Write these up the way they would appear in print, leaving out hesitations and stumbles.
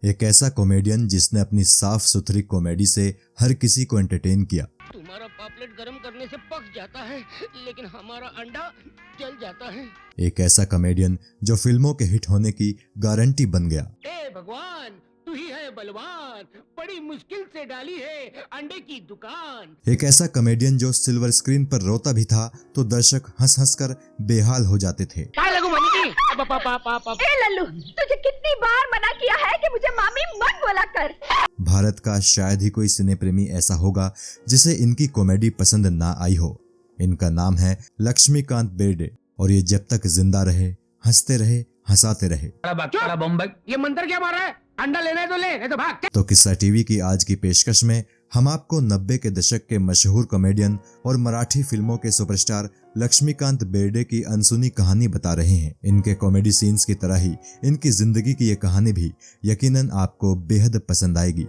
एक ऐसा कॉमेडियन जिसने अपनी साफ सुथरी कॉमेडी से हर किसी को एंटरटेन किया। तुम्हारा पापलेट गर्म करने से पक जाता है, लेकिन हमारा अंडा जल जाता है। एक ऐसा कॉमेडियन जो फिल्मों के हिट होने की गारंटी बन गया। ए भगवान, तू ही है बलवान, बड़ी मुश्किल से डाली है अंडे की दुकान। एक ऐसा कॉमेडियन जो सिल्वर स्क्रीन पर रोता भी था तो दर्शक हंस हंस कर बेहाल हो जाते थे। क्या लगू मम्मी जी? ए लल्लू, तुझे कितनी बार मना किया है कि मुझे मामी मत बोला कर। भारत का शायद ही कोई सिने प्रेमी ऐसा होगा जिसे इनकी कॉमेडी पसंद ना आई हो। इनका नाम है लक्ष्मीकांत बेर्डे और ये जब तक जिंदा रहे हंसते रहे हंसाते रहे। ये मंत्र क्या मार रहा है? अंडा लेना है तो ले, नहीं तो भाग। तो किस्सा टीवी की आज की पेशकश में हम आपको 90 के दशक के मशहूर कॉमेडियन और मराठी फिल्मों के सुपरस्टार लक्ष्मीकांत बेर्डे की अनसुनी कहानी बता रहे हैं। इनके कॉमेडी सीन्स की तरह ही इनकी जिंदगी की ये कहानी भी यकीनन आपको बेहद पसंद आएगी।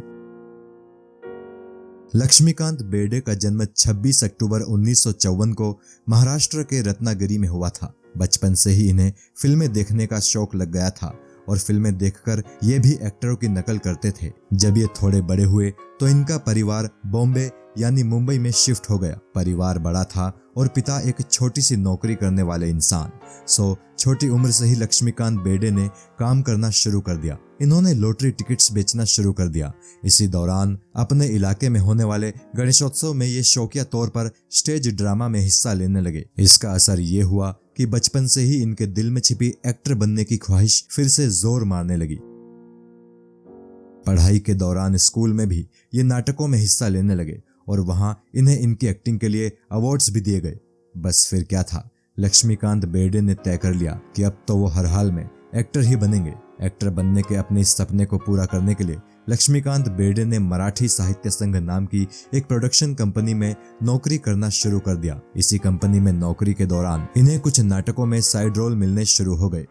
लक्ष्मीकांत बेर्डे का जन्म 26 अक्टूबर 1954 को महाराष्ट्र के रत्नागिरी में हुआ था। बचपन से ही इन्हें फिल्में देखने का शौक लग गया था और फिल्में देखकर ये भी एक्टरों की नकल करते थे। जब ये थोड़े बड़े हुए तो इनका परिवार बॉम्बे यानी मुंबई में शिफ्ट हो गया। परिवार बड़ा था और पिता एक छोटी सी नौकरी करने वाले इंसान। सो छोटी उम्र से ही लक्ष्मीकांत बेर्डे ने काम करना शुरू कर दिया। इन्होंने लॉटरी टिकट्स बेचना शुरू कर दिया। इसी दौरान अपने इलाके में होने वाले गणेशोत्सव में ये शौकिया तौर पर स्टेज ड्रामा में हिस्सा लेने लगे। इसका असर ये हुआ कि बचपन से ही इनके दिल में छिपी एक्टर बनने की ख्वाहिश फिर से जोर मारने लगी। पढ़ाई के दौरान स्कूल में भी ये नाटकों में हिस्सा लेने लगे और वहां इन्हें इनकी एक्टिंग के लिए अवार्ड्स भी दिए गए। बस फिर क्या था, लक्ष्मीकांत बेर्डे ने तय कर लिया कि अब तो वो हर हाल में एक्टर ही बनेंगे। एक्टर बनने के अपने इस सपने को पूरा करने के लिए लक्ष्मीकांत बेर्डे ने मराठी साहित्य संघ नाम की एक प्रोडक्शन कंपनी में नौकरी करना शुरू कर दिया। इसी कंपनी में नौकरी के दौरान इन्हें कुछ नाटकों में साइड रोल मिलने शुरू हो गए।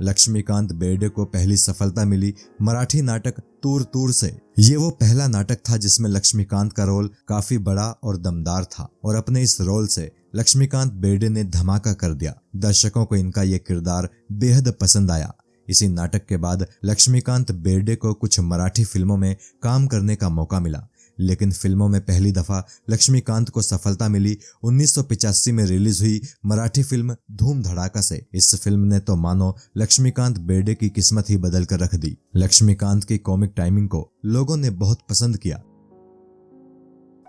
लक्ष्मीकांत बेर्डे को पहली सफलता मिली मराठी नाटक तूर तूर से। ये वो पहला नाटक था जिसमें लक्ष्मीकांत का रोल काफी बड़ा और दमदार था और अपने इस रोल से लक्ष्मीकांत बेर्डे ने धमाका कर दिया। दर्शकों को इनका ये किरदार बेहद पसंद आया। इसी नाटक के बाद लक्ष्मीकांत बेर्डे को कुछ मराठी फिल्मों में काम करने का मौका मिला, लेकिन फिल्मों में पहली दफा लक्ष्मीकांत को सफलता मिली 1985 में रिलीज हुई मराठी फिल्म धूम धड़ाका से। इस फिल्म ने तो मानो लक्ष्मीकांत बेर्डे की किस्मत ही बदल कर रख दी। लक्ष्मीकांत की कॉमिक टाइमिंग को लोगों ने बहुत पसंद किया।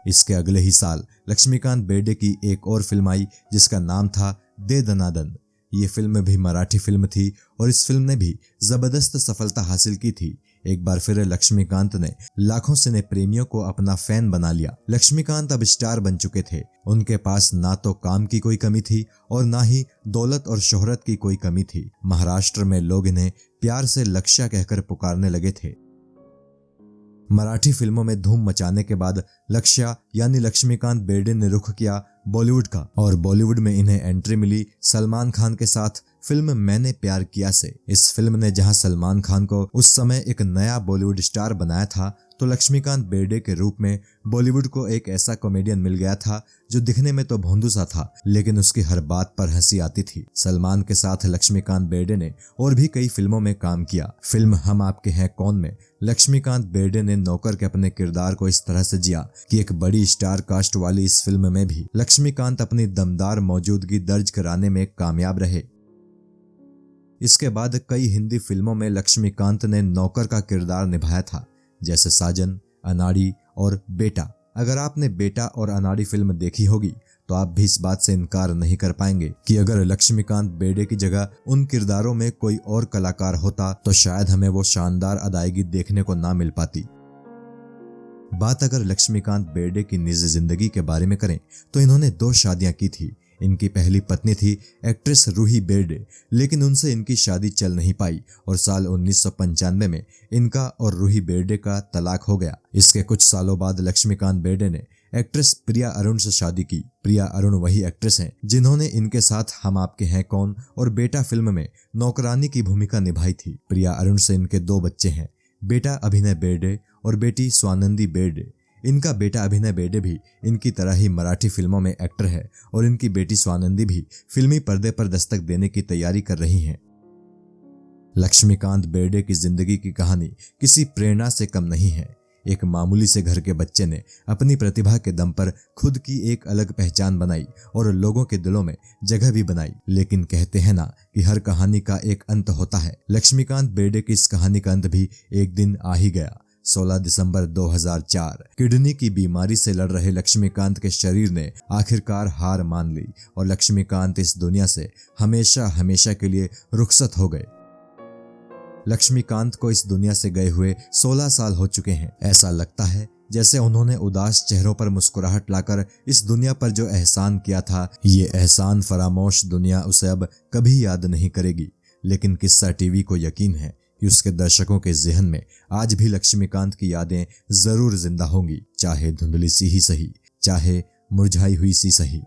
इसके अगले ही साल लक्ष्मीकांत बेर्डे की एक और फिल्म आई जिसका नाम था दे दनादन। ये फिल्म भी मराठी फिल्म थी और इस फिल्म ने भी जबरदस्त सफलता हासिल की थी। एक बार फिर लक्ष्मीकांत ने लाखों सिने प्रेमियों को अपना फैन बना लिया। लक्ष्मीकांत अब स्टार बन चुके थे। उनके पास ना तो काम की कोई कमी थी और ना ही दौलत और शोहरत की कोई कमी थी। महाराष्ट्र में लोग इन्हें प्यार से लक्ष्या कहकर पुकारने लगे थे। मराठी फिल्मों में धूम मचाने के बाद लक्ष्या यानी लक्ष्मीकांत बेर्डे ने रुख किया बॉलीवुड का और बॉलीवुड में इन्हें एंट्री मिली सलमान खान के साथ फिल्म मैंने प्यार किया से। इस फिल्म ने जहां सलमान खान को उस समय एक नया बॉलीवुड स्टार बनाया था, तो लक्ष्मीकांत बेर्डे के रूप में बॉलीवुड को एक ऐसा कॉमेडियन मिल गया था जो दिखने में तो भोंदू सा था, लेकिन उसकी हर बात पर हंसी आती थी। सलमान के साथ लक्ष्मीकांत बेर्डे ने और भी कई फिल्मों में काम किया। फिल्म हम आपके हैं कौन में लक्ष्मीकांत बेर्डे ने नौकर के अपने किरदार को इस तरह से जिया कि एक बड़ी स्टार कास्ट वाली इस फिल्म में भी लक्ष्मीकांत अपनी दमदार मौजूदगी दर्ज कराने में कामयाब रहे। इसके बाद कई हिंदी फिल्मों में लक्ष्मीकांत ने नौकर का किरदार निभाया था, जैसे साजन, अनाड़ी और बेटा। अगर आपने बेटा और अनाड़ी फिल्म देखी होगी तो आप भी इस बात से इनकार नहीं कर पाएंगे कि अगर लक्ष्मीकांत बेर्डे की जगह उन किरदारों में कोई और कलाकार होता तो शायद हमें वो शानदार अदायगी देखने को ना मिल पाती। बात अगर लक्ष्मीकांत बेर्डे की निजी जिंदगी के बारे में करें तो इन्होंने 2 शादियां की थी। इनकी पहली पत्नी थी एक्ट्रेस रूही बेर्डे, लेकिन उनसे इनकी शादी चल नहीं पाई और साल 1995 में इनका और रूही बेर्डे का तलाक हो गया। इसके कुछ सालों बाद लक्ष्मीकांत बेर्डे ने एक्ट्रेस प्रिया अरुण से शादी की। प्रिया अरुण वही एक्ट्रेस हैं जिन्होंने इनके साथ हम आपके हैं कौन और बेटा फिल्म में नौकरानी की भूमिका निभाई थी। प्रिया अरुण से इनके 2 बच्चे हैं, बेटा अभिनय बेर्डे और बेटी स्वानंदी बेर्डे। इनका बेटा अभिनय बेर्डे भी इनकी तरह ही मराठी फिल्मों में एक्टर है और इनकी बेटी स्वानंदी भी फिल्मी पर्दे पर दस्तक देने की तैयारी कर रही हैं। लक्ष्मीकांत बेर्डे की जिंदगी की कहानी किसी प्रेरणा से कम नहीं है। एक मामूली से घर के बच्चे ने अपनी प्रतिभा के दम पर खुद की एक अलग पहचान बनाई और लोगों के दिलों में जगह भी बनाई। लेकिन कहते हैं ना कि हर कहानी का एक अंत होता है। लक्ष्मीकांत बेर्डे की इस कहानी का अंत भी एक दिन आ ही गया। 16 दिसंबर 2004 किडनी की बीमारी से लड़ रहे लक्ष्मीकांत के शरीर ने आखिरकार हार मान ली और लक्ष्मीकांत इस दुनिया से हमेशा हमेशा के लिए रुखसत हो गए। लक्ष्मीकांत को इस दुनिया से गए हुए 16 साल हो चुके हैं। ऐसा लगता है जैसे उन्होंने उदास चेहरों पर मुस्कुराहट लाकर इस दुनिया पर जो एहसान किया था, ये एहसान फरामोश दुनिया उसे अब कभी याद नहीं करेगी। लेकिन किस्सा टीवी को यकीन है कि उसके दर्शकों के ज़हन में आज भी लक्ष्मीकांत की यादें जरूर जिंदा होंगी, चाहे धुंधली सी ही सही, चाहे मुरझाई हुई सी सही।